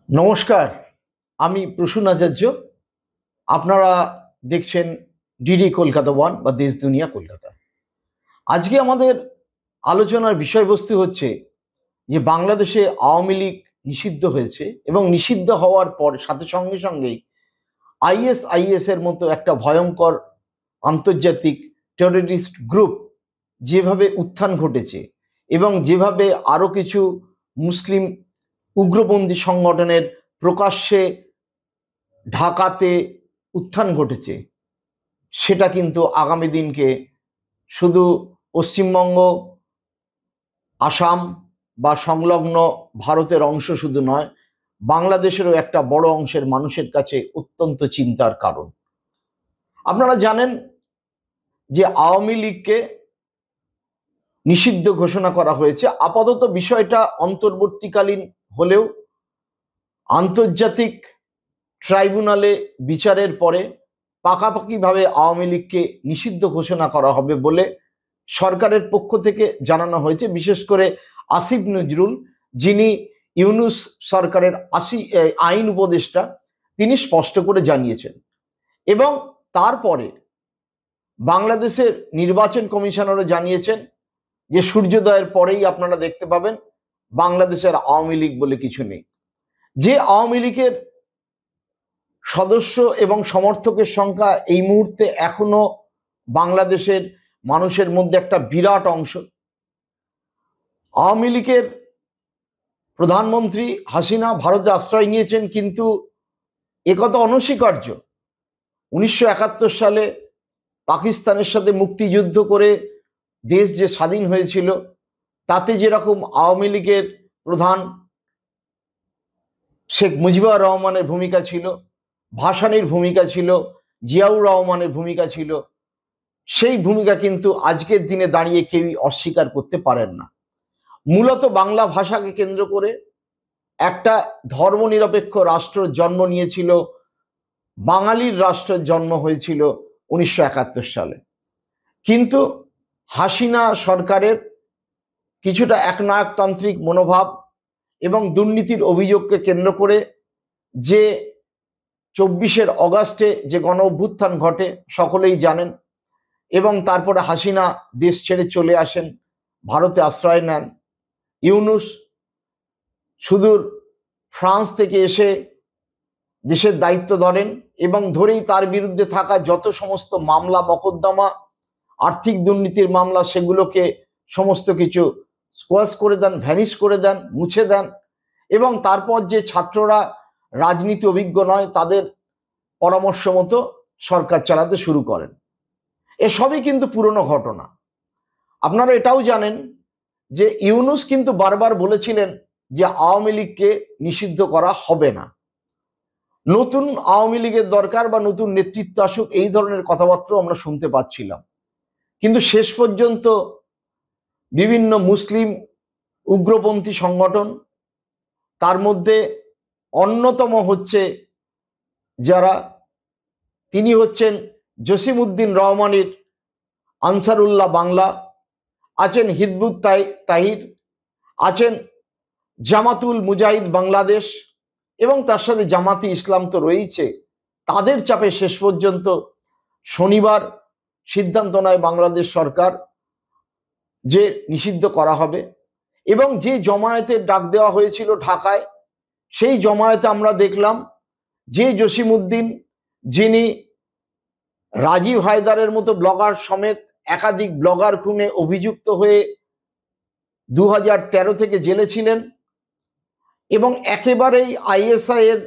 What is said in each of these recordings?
নমস্কার, আমি প্রসূন আচার্য। আপনারা দেখছেন ডিডি কলকাতা ওয়ান বা দেশ দুনিয়া কলকাতা। আজকে আমাদের আলোচনার বিষয়বস্তু হচ্ছে যে বাংলাদেশে আওয়ামী লীগ নিষিদ্ধ হয়েছে এবং নিষিদ্ধ হওয়ার পর সঙ্গে সঙ্গেই আইএসআইএস এর মতো একটা ভয়ঙ্কর আন্তর্জাতিক টেররিস্ট গ্রুপ যেভাবে উত্থান ঘটেছে এবং যেভাবে আরও কিছু মুসলিম উগ্রপন্থী সংগঠনের প্রকাশ্যে ঢাকাতে উত্থান ঘটেছে, সেটা কিন্তু আগামী দিনকে শুধু পশ্চিমবঙ্গ, আসাম বা সংলগ্ন ভারতের অংশ শুধু নয়, বাংলাদেশেরও একটা বড় অংশের মানুষের কাছে অত্যন্ত চিন্তার কারণ। আপনারা জানেন যে আওয়ামী লীগকে নিষিদ্ধ ঘোষণা করা হয়েছে। আপাতত বিষয়টা অন্তর্বর্তীকালীন হলেও আন্তর্জাতিক ট্রাইব্যুনালে বিচারের পরে পাকাপাকিভাবে আওয়ামী লীগকে নিষিদ্ধ ঘোষণা করা হবে বলে সরকারের পক্ষ থেকে জানানো হয়েছে। বিশেষ করে আসিফ নজরুল, যিনি ইউনূস সরকারের আইন উপদেষ্টা, তিনি স্পষ্ট করে জানিয়েছেন। এবং তারপরে বাংলাদেশের নির্বাচন কমিশনারও জানিয়েছেন যে সূর্যোদয়ের পরেই আপনারা দেখতে পাবেন বাংলাদেশের আওয়ামী লীগ বলে কিছু নেই। যে আওয়ামী লীগের সদস্য এবং সমর্থকের সংখ্যা এই মুহূর্তে এখনো বাংলাদেশের মানুষের মধ্যে একটা বিরাট অংশ। আওয়ামী লীগের প্রধানমন্ত্রী হাসিনা ভারতে আশ্রয় নিয়েছেন, কিন্তু একথা অনস্বীকার্য 1971 সালে পাকিস্তানের সাথে মুক্তিযুদ্ধ করে দেশ যে স্বাধীন হয়েছিল, তাতে যেরকম আওয়ামী লীগের প্রধান শেখ মুজিবুর রহমানের ভূমিকা ছিল, ভাসানীর ভূমিকা ছিল, জিয়াউর রহমানের ভূমিকা ছিল, সেই ভূমিকা কিন্তু আজকের দিনে দাঁড়িয়ে কেউই অস্বীকার করতে পারেন না। মূলত বাংলা ভাষাকে কেন্দ্র করে একটা ধর্মনিরপেক্ষ রাষ্ট্রের জন্ম নিয়েছিল, বাঙালির রাষ্ট্রের জন্ম হয়েছিল 1971 সালে। কিন্তু হাসিনা সরকারের কিছুটা একনায়কতান্ত্রিক মনোভাব এবং দুর্নীতির অভিযোগকে কেন্দ্র করে যে 24 অগাস্টে যে গণ অভ্যুত্থান ঘটে সকলেই জানেন, এবং তারপরে হাসিনা দেশ ছেড়ে চলে আসেন, ভারতে আশ্রয় নেন। ইউনূস সুদূর ফ্রান্স থেকে এসে দেশের দায়িত্ব ধরেন এবং ধরেই তার বিরুদ্ধে থাকা যত সমস্ত মামলা মকদ্দমা, আর্থিক দুর্নীতির মামলা, সেগুলোকে সমস্ত কিছু স্কোয়াশ করে দেন, ভ্যানিশ করে দেন, মুছে দেন। এবং তারপর যে ছাত্ররা রাজনীতি অভিজ্ঞ নয়, তাদের পরামর্শ মতো সরকার চালাতে শুরু করেন। এসবই কিন্তু পুরনো ঘটনা। আপনারা এটাও জানেন যে ইউনূস কিন্তু বারবার বলেছিলেন যে আওয়ামী লীগকে নিষিদ্ধ করা হবে না, নতুন আওয়ামী লীগের দরকার বা নতুন নেতৃত্ব আসুক, এই ধরনের কথাবার্তা আমরা শুনতে পাচ্ছিলাম। কিন্তু শেষ পর্যন্ত বিভিন্ন মুসলিম উগ্রপন্থী সংগঠন, তার মধ্যে অন্যতম হচ্ছে যারা, তিনি হচ্ছেন জসিমউদ্দিন রহমানের আনসারুল্লাহ বাংলা, আছেন হিজবুত তাহির, আছেন জামাতুল মুজাহিদ বাংলাদেশ, এবং তার সাথে জামাতি ইসলাম তো রয়েছে। তাদের চাপে শেষ পর্যন্ত শনিবার সিদ্ধান্ত নেয় বাংলাদেশ সরকার যে নিষিদ্ধ করা হবে। এবং যে জমায়েতের ডাক দেওয়া হয়েছিল ঢাকায়, সেই জমায়েতে আমরা দেখলাম যে জসিমউদ্দিন, যিনি রাজীব হায়দারের মতো ব্লগার সমেত একাধিক ব্লগার খুনে অভিযুক্ত হয়ে 2013 থেকে জেলে ছিলেন এবং একেবারেই আইএসআই এর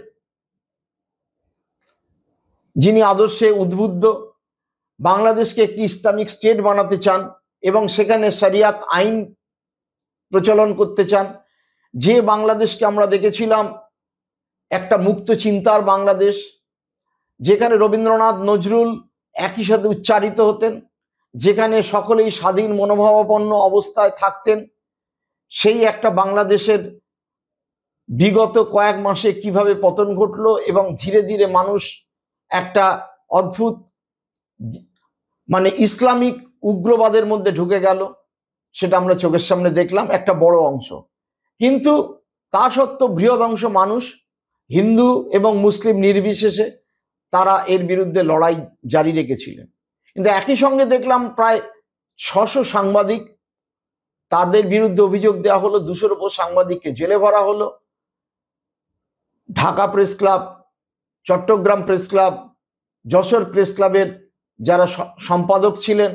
যিনি আদর্শে উদ্বুদ্ধ, বাংলাদেশকে একটি ইসলামিক স্টেট বানাতে চান এবং সেখানে শরিয়াত আইন প্রচলন করতে চান, যে বাংলাদেশকে আমরা দেখেছিলাম একটা মুক্ত চিন্তার বাংলাদেশ, যেখানে রবীন্দ্রনাথ নজরুল একই সাথে উচ্চারিত হতেন, যেখানে সকলেই স্বাধীন মনোভাবাপন্ন অবস্থায় থাকতেন, সেই একটা বাংলাদেশের বিগত কয়েক মাসে কিভাবে পতন ঘটলো এবং ধীরে ধীরে মানুষ একটা অদ্ভুত ইসলামিক উগ্রবাদের মধ্যে ঢুকে গেল, সেটা আমরা চোখের সামনে দেখলাম একটা বড় অংশ। কিন্তু তা সত্ত্বেও বৃহৎ অংশ মানুষ হিন্দু এবং মুসলিম নির্বিশেষে তারা এর বিরুদ্ধে লড়াই জারি রেখেছিলেন। কিন্তু একই সঙ্গে দেখলাম প্রায় 600 সাংবাদিক, তাদের বিরুদ্ধে অভিযোগ দেওয়া হলো, 200-র উপর সাংবাদিককে জেলে ভরা হলো। Dhaka press club, Chittagong press club, Jessore press ক্লাবের যারা সম্পাদক ছিলেন,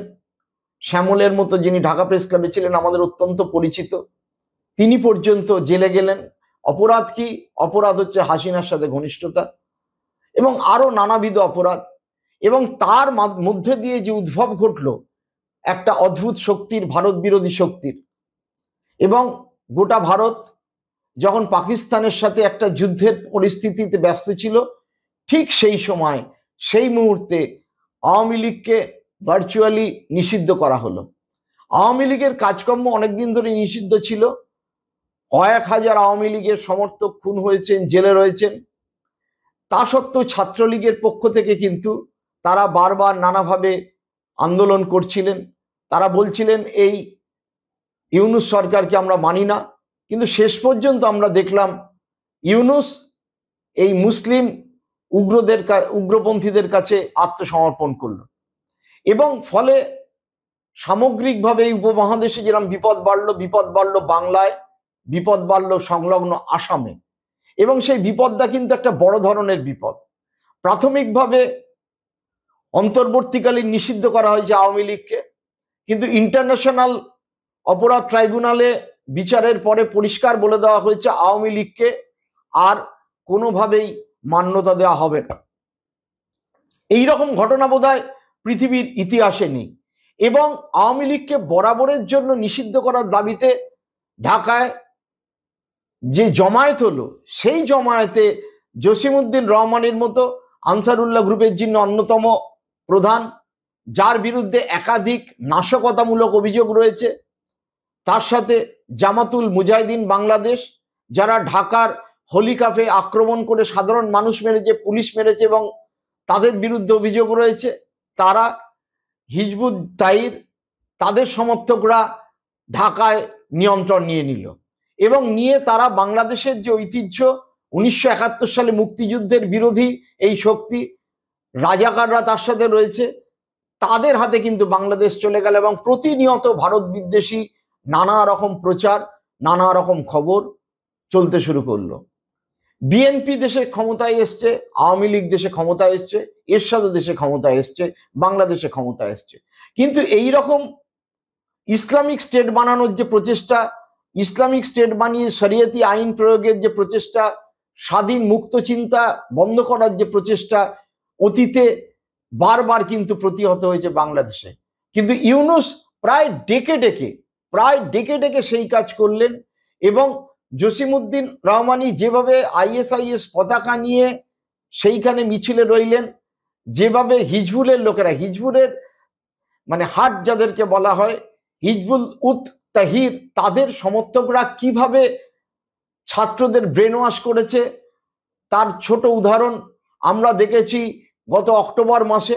শ্যামলের মতো যিনি ঢাকা প্রেস ক্লাবে ছিলেন আমাদের অত্যন্ত পরিচিত, তিনি পর্যন্ত জেলে গেলেন। অপরাধ কি? অপরাধ হচ্ছে হাসিনার সাথে ঘনিষ্ঠতা এবং আরো নানাবিধ অপরাধ। এবং তার মধ্যে দিয়ে যে উদ্ভব ঘটল একটা অদ্ভুত শক্তির, ভারত বিরোধী শক্তির, এবং গোটা ভারত যখন পাকিস্তানের সাথে একটা যুদ্ধের পরিস্থিতিতে ব্যস্ত ছিল, ঠিক সেই সময়, সেই মুহূর্তে আওয়ামী লীগকে ভার্চুয়ালি নিষিদ্ধ করা হলো। আওয়ামী লীগের কাজকর্ম অনেকদিন ধরে নিষিদ্ধ ছিল। কয়েক হাজার আওয়ামী লীগের সমর্থক খুন হয়েছেন, জেলে রয়েছেন। তা সত্ত্বেও ছাত্রলীগের পক্ষ থেকে কিন্তু তারা বারবার নানাভাবে আন্দোলন করছিলেন। তারা বলছিলেন এই ইউনূস সরকারকে আমরা মানি না। কিন্তু শেষ পর্যন্ত আমরা দেখলাম ইউনূস এই মুসলিম উগ্রপন্থীদের কাছে আত্মসমর্পণ করল, এবং ফলে সামগ্রিকভাবে এই উপমহাদেশে যেরকম বিপদ বাড়ল বাংলায়, বিপদ বাড়ল সংলগ্ন আসামে। এবং সেই বিপদটা কিন্তু একটা বড় ধরনের বিপদ। প্রাথমিকভাবে অন্তর্বর্তীকালীন নিষিদ্ধ করা হয়েছে আওয়ামী লীগকে, কিন্তু ইন্টারন্যাশনাল অপরাধ ট্রাইব্যুনালে বিচারের পরে পরিষ্কার বলে দেওয়া হয়েছে আওয়ামী লীগকে আর কোনোভাবেই মান্যতা দেওয়া হবে না। এইরকম ঘটনা বোধহয় পৃথিবীর ইতিহাসে নেই। এবং আওয়ামী লীগকে বরাবরের জন্য নিষিদ্ধ করার দাবিতে ঢাকায় যে জমায়েত হলো, সেই জমায়েতে জসিমউদ্দিন রহমানের মতো আনসারুল্লাহ গ্রুপের যিনি অন্যতম প্রধান, যার বিরুদ্ধে একাধিক নাশকতামূলক অভিযোগ রয়েছে, তার সাথে জামাতুল মুজাহিদিন বাংলাদেশ, যারা ঢাকার হোলি কাফে আক্রমণ করে সাধারণ মানুষ মেরেছে, পুলিশ মেরেছে এবং তাদের বিরুদ্ধে অভিযোগ রয়েছে, তারা হিজবুত তাহির, তাদের সমর্থকরা ঢাকায় নিয়ন্ত্রণ নিয়ে নিল এবং নিয়ে তারা বাংলাদেশের যে ঐতিহ্য, 1971 সালে মুক্তিযুদ্ধের বিরোধী এই শক্তি, রাজাকাররা তার সাথে রয়েছে, তাদের হাতে কিন্তু বাংলাদেশ চলে গেল এবং প্রতিনিয়ত ভারত বিদ্বেষী নানা রকম প্রচার, নানা রকম খবর চলতে শুরু করলো। বিএনপি দেশে ক্ষমতায় এসছে, আওয়ামী লীগ দেশে ক্ষমতায় এসছে, এরশাদও দেশে ক্ষমতায় এসছে, বাংলাদেশে ক্ষমতায় এসছে। কিন্তু এই রকম ইসলামিক স্টেট বানানোর যে প্রচেষ্টা, ইসলামিক স্টেট বানিয়ে শরিয়তি আইন প্রয়োগের যে প্রচেষ্টা, স্বাধীন মুক্ত চিন্তা বন্ধ করার যে প্রচেষ্টা, অতীতে বারবার কিন্তু প্রতিহত হয়েছে বাংলাদেশে। কিন্তু ইউনূস প্রায় ডেকে ডেকে সেই কাজ করলেন। এবং জসিমউদ্দিন রহমানি যেভাবে আইএসআইএস পতাকা নিয়ে সেইখানে মিছিলে রইলেন, যেভাবে হিজবুলের লোকেরা, হিজবুলের মানে হাট যাদেরকে বলা হয়, হিজবুল উত তাহির, তাদের সমর্থকরা কিভাবে ছাত্রদের ব্রেন ওয়াশ করেছে তার ছোট উদাহরণ আমরা দেখেছি গত অক্টোবর মাসে।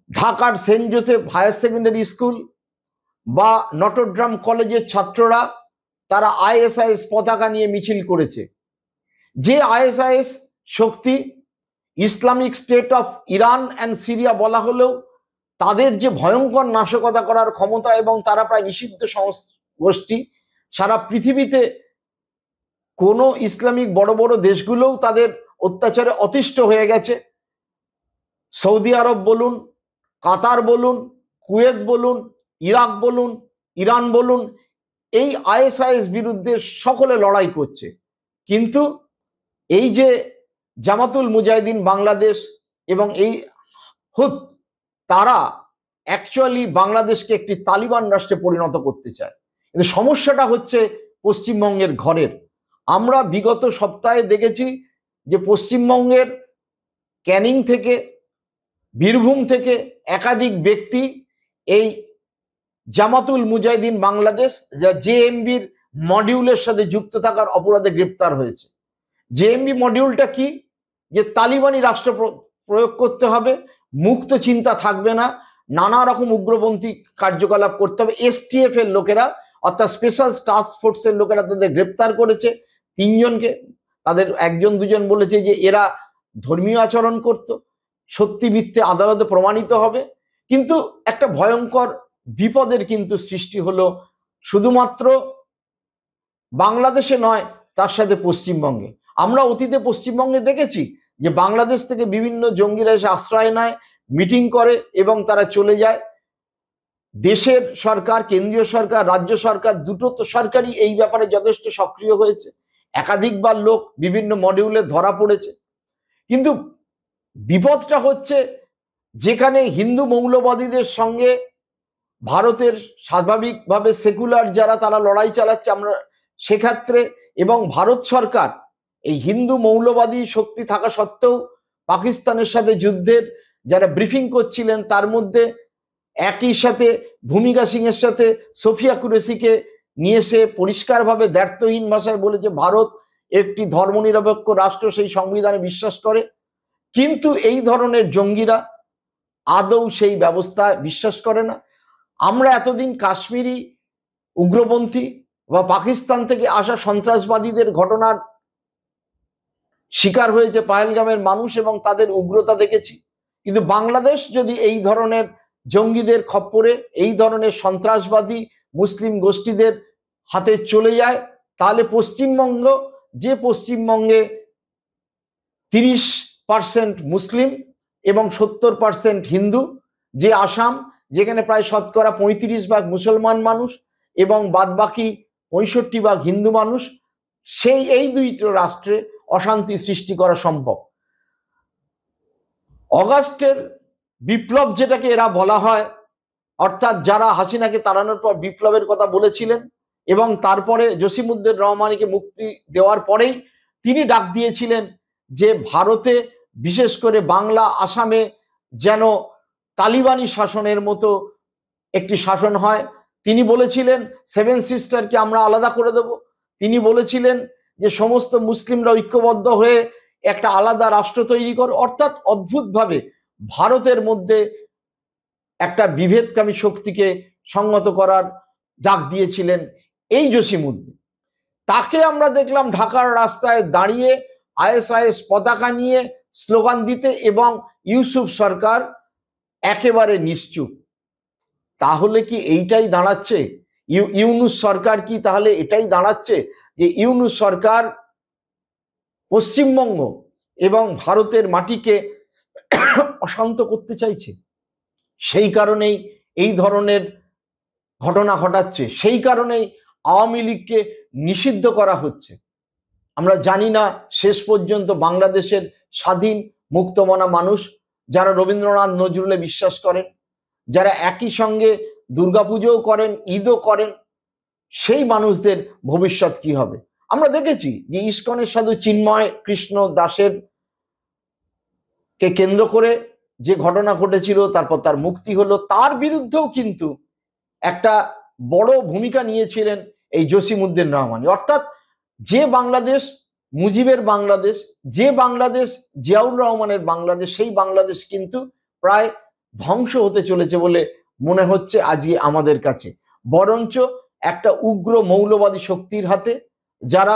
ঢাকার Saint Joseph higher secondary school বা নটরডেম কলেজের ছাত্ররা তারা আইএসআইএস পতাকা নিয়ে মিছিল করেছে। যে আইএসআইএস শক্তি Islamic State of Iran and Syria বলা হলেও তাদের যে ভয়ঙ্কর নাশকতা করার ক্ষমতা, এবং তারা প্রায় নিষিদ্ধ গোষ্ঠী, সারা পৃথিবীতে কোনো ইসলামিক বড় বড় দেশগুলোও তাদের অত্যাচারে অতিষ্ঠ হয়ে গেছে। সৌদি আরব বলুন, কাতার বলুন, কুয়েত বলুন, ইরাক বলুন, ইরান বলুন, এই আইএসআইএস বিরুদ্ধে সকলে লড়াই করছে। কিন্তু এই যে জামাতুল মুজাহিদিন বাংলাদেশ এবং এই হুত, তারা অ্যাকচুয়ালি বাংলাদেশকে একটি তালিবান রাষ্ট্রে পরিণত করতে চায়। কিন্তু সমস্যাটা হচ্ছে পশ্চিমবঙ্গের ঘরের। আমরা বিগত সপ্তাহে দেখেছি যে পশ্চিমবঙ্গের ক্যানিং থেকে, বীরভূম থেকে একাধিক ব্যক্তি এই জামাতুল মুজাহিদিন বাংলাদেশ, যা জেএমবির মডিউলের সাথে যুক্ত থাকার অপরাধে গ্রেপ্তার হয়েছে। জেএমবি মডিউলটা কি? যে তালিবানি রাষ্ট্র প্রয়োগ করতে হবে, মুক্ত চিন্তা থাকবে না, নানা রকম উগ্রপন্থী কার্যকলাপ করতে হবে। এসটিএফ এর লোকেরা, অর্থাৎ স্পেশাল টাস্ক ফোর্সের লোকেরা তাদের গ্রেপ্তার করেছে 3 জনকে। তাদের একজন দুজন বলেছে যে এরা ধর্মীয় আচরণ করত, সত্যি মিথ্যে আদালতে প্রমাণিত হবে। কিন্তু একটা ভয়ঙ্কর বিপদের কিন্তু সৃষ্টি হলো শুধুমাত্র বাংলাদেশে নয়, তার সাথে পশ্চিমবঙ্গে। আমরা অতীতে পশ্চিমবঙ্গে দেখেছি যে বাংলাদেশ থেকে বিভিন্ন জঙ্গিরা এসে আশ্রয় নেয়, মিটিং করে এবং তারা চলে যায়। দেশের সরকার, কেন্দ্রীয় সরকার, রাজ্য সরকার, দুটো তো সরকারই এই ব্যাপারে যথেষ্ট সক্রিয় হয়েছে। একাধিকবার লোক বিভিন্ন মডিউলে ধরা পড়েছে। কিন্তু বিপদটা হচ্ছে যেখানে হিন্দু মৌলবাদীদের সঙ্গে ভারতের স্বাভাবিকভাবে সেকুলার যারা, তারা লড়াই চালাচ্ছে আমরা সেক্ষেত্রে, এবং ভারত সরকার এই হিন্দু মৌলবাদী শক্তি থাকা সত্ত্বেও পাকিস্তানের সাথে যুদ্ধের যারা ব্রিফিং করছিলেন, তার মধ্যে একই সাথে ভূমিকা সিং এর সাথে সোফিয়া কুরেশিকে নিয়ে এসে পরিষ্কারভাবে দ্ব্যর্থহীন ভাষায় বলেছে ভারত একটি ধর্মনিরপেক্ষ রাষ্ট্র, সেই সংবিধানে বিশ্বাস করে। কিন্তু এই ধরনের জঙ্গিরা আদৌ সেই ব্যবস্থা বিশ্বাস করে না। আমরা এতদিন কাশ্মীরি উগ্রপন্থী বা পাকিস্তান থেকে আসা সন্ত্রাসবাদীদের ঘটনার শিকার হয়েছে পাহেলগামের মানুষ এবং তাদের উগ্রতা দেখেছি। কিন্তু বাংলাদেশ যদি এই ধরনের জঙ্গিদের খপ্পরে, এই ধরনের সন্ত্রাসবাদী মুসলিম গোষ্ঠীদের হাতে চলে যায়, তাহলে পশ্চিমবঙ্গ, যে পশ্চিমবঙ্গে 30% মুসলিম এবং 70% হিন্দু, যে আসাম যেখানে প্রায় শতকরা 35% মুসলমান মানুষ এবং বাদবাকি 65% হিন্দু মানুষ, সেই এই দুইটি রাষ্ট্রে অশান্তি সৃষ্টি করা সম্ভব। অগাস্টের বিপ্লব যেটাকে এরা বলা হয়, অর্থাৎ যারা হাসিনাকে তাড়ানোর পর বিপ্লবের কথা বলেছিলেন এবং তারপরে জসিমউদ্দিন রহমানিকে মুক্তি দেওয়ার পরেই তিনি ডাক দিয়েছিলেন যে ভারতে, বিশেষ করে বাংলা আসামে যেন তালিবানি শাসনের মতো একটি শাসন হয়। তিনি বলেছিলেন 7 সিস্টারকে আমরা আলাদা করে দেব। তিনি বলেছিলেন যে সমস্ত মুসলিমরা ঐক্যবদ্ধ হয়ে একটা আলাদা রাষ্ট্র তৈরি কর। অর্থাৎ অদ্ভুতভাবে ভারতের মধ্যে একটা বিভেদকামী শক্তিকে সংগত করার ডাক দিয়েছিলেন এই জসিমউদ্দিন। তাকে আমরা দেখলাম ঢাকার রাস্তায় দাঁড়িয়ে আইএসআইএস পতাকা নিয়ে স্লোগান দিতে, এবং ইউসুফ সরকার একেবারে নিশ্চুপ। তাহলে কি এইটাই দাঁড়াচ্ছে, ইউনূস সরকার কি তাহলে এটাই দাঁড়াচ্ছে যে ইউনূস সরকার পশ্চিমবঙ্গ এবং ভারতের মাটিকে অশান্ত করতে চাইছে? সেই কারণেই এই ধরনের ঘটনা ঘটাচ্ছে, সেই কারণেই আওয়ামী লীগকে নিষিদ্ধ করা হচ্ছে। আমরা জানি না শেষ পর্যন্ত বাংলাদেশের স্বাধীন মুক্তমনা মানুষ, যারা রবীন্দ্রনাথ নজরুলে বিশ্বাস করেন, যারা একই সঙ্গে দুর্গাপুজোও করেন, ঈদও করেন, সেই মানুষদের ভবিষ্যৎ কি হবে? আমরা দেখেছি যে ইস্কনের সাধু চিন্ময় কৃষ্ণ দাসের কে কেন্দ্র করে যে ঘটনা ঘটেছিল, তারপর তার মুক্তি হলো, তার বিরুদ্ধেও কিন্তু একটা বড় ভূমিকা নিয়েছিলেন এই জসিমউদ্দিন রহমানি। অর্থাৎ যে বাংলাদেশ মুজিবের বাংলাদেশ, যে বাংলাদেশ জিয়াউর রহমানের বাংলাদেশ, সেই বাংলাদেশ কিন্তু প্রায় ধ্বংস হতে চলেছে বলে মনে হচ্ছে আজকে আমাদের কাছে। বরঞ্চ একটা উগ্র মৌলবাদী শক্তির হাতে, যারা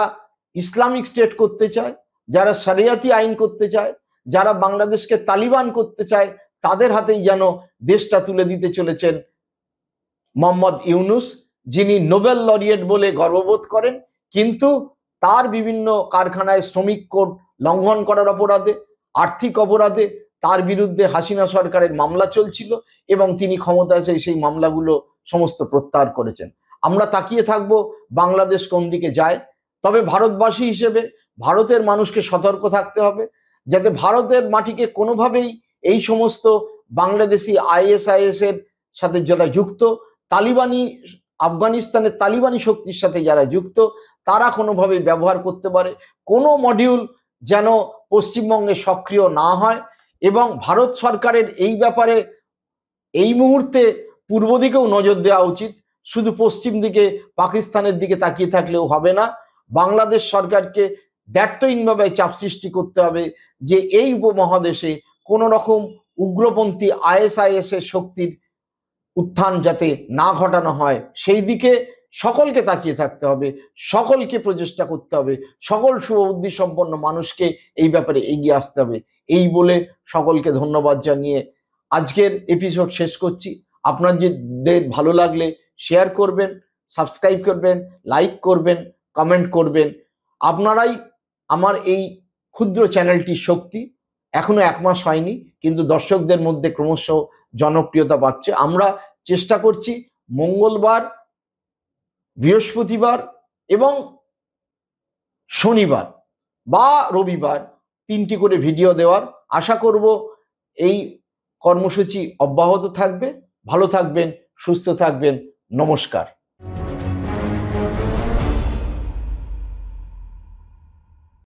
ইসলামিক স্টেট করতে চায়, যারা শরিয়াতি আইন করতে চায়, যারা বাংলাদেশকে তালিবান করতে চায়, তাদের হাতেই যেন দেশটা তুলে দিতে চলেছেন মোহাম্মদ ইউনূস, যিনি নোবেল লরিয়েট বলে গর্ববোধ করেন, কিন্তু তার বিভিন্ন কারখানায় শ্রমিক কোড লঙ্ঘন করার অপরাধে, আর্থিক অপরাধে তার বিরুদ্ধে হাসিনা সরকারের মামলা চলছিল এবং তিনি ক্ষমতায় এসে সেই মামলাগুলো সমস্ত প্রত্যাহার করেছেন। আমরা তাকিয়ে থাকব বাংলাদেশ কোন দিকে যায়। তবে ভারতবাসী হিসেবে ভারতের মানুষকে সতর্ক থাকতে হবে, যাতে ভারতের মাটিকে কোনোভাবেই এই সমস্ত বাংলাদেশি আইএসআইএস এর সাথে যারা যুক্ত, তালিবানি আফগানিস্তানের তালিবানি শক্তির সাথে যারা যুক্ত, তারা কোনোভাবেই ব্যবহার করতে পারে। কোনো মডিউল যেন পশ্চিমবঙ্গে সক্রিয় না হয়, এবং ভারত সরকারের এই ব্যাপারে এই মুহূর্তে পূর্ব দিকেও নজর দেওয়া উচিত। শুধু পশ্চিম দিকে পাকিস্তানের দিকে তাকিয়ে থাকলেও হবে না, বাংলাদেশ সরকারকে দ্ব্যর্থহীনভাবে চাপ সৃষ্টি করতে হবে যে এই উপমহাদেশে কোনো রকম উগ্রপন্থী আইএসআইএস এর শক্তির উত্থান যাতে না ঘটানো হয়, সেই দিকে সকলকে তাকিয়ে থাকতে হবে, সকলকে প্রচেষ্টা করতে হবে, সকল শুভবুদ্ধি সম্পন্ন মানুষকে এই ব্যাপারে এগিয়ে আসতে হবে। এই বলে সকলকে ধন্যবাদ জানিয়ে আজকের এপিসোড শেষ করছি। আপনাদের ভালো লাগলে শেয়ার করবেন, সাবস্ক্রাইব করবেন, লাইক করবেন, কমেন্ট করবেন। আপনারাই আমার এই ক্ষুদ্র চ্যানেলটির শক্তি। এখনো 1 মাস হয়নি, কিন্তু দর্শকদের মধ্যে ক্রমশ জনপ্রিয়তা পাচ্ছে। আমরা চেষ্টা করছি মঙ্গলবার, বৃহস্পতিবার এবং শনিবার বা রবিবার 3টি করে ভিডিও দেওয়ার আশা করব। এই কর্মসূচি অব্যাহত থাকবে। ভালো থাকবেন, সুস্থ থাকবেন। নমস্কার।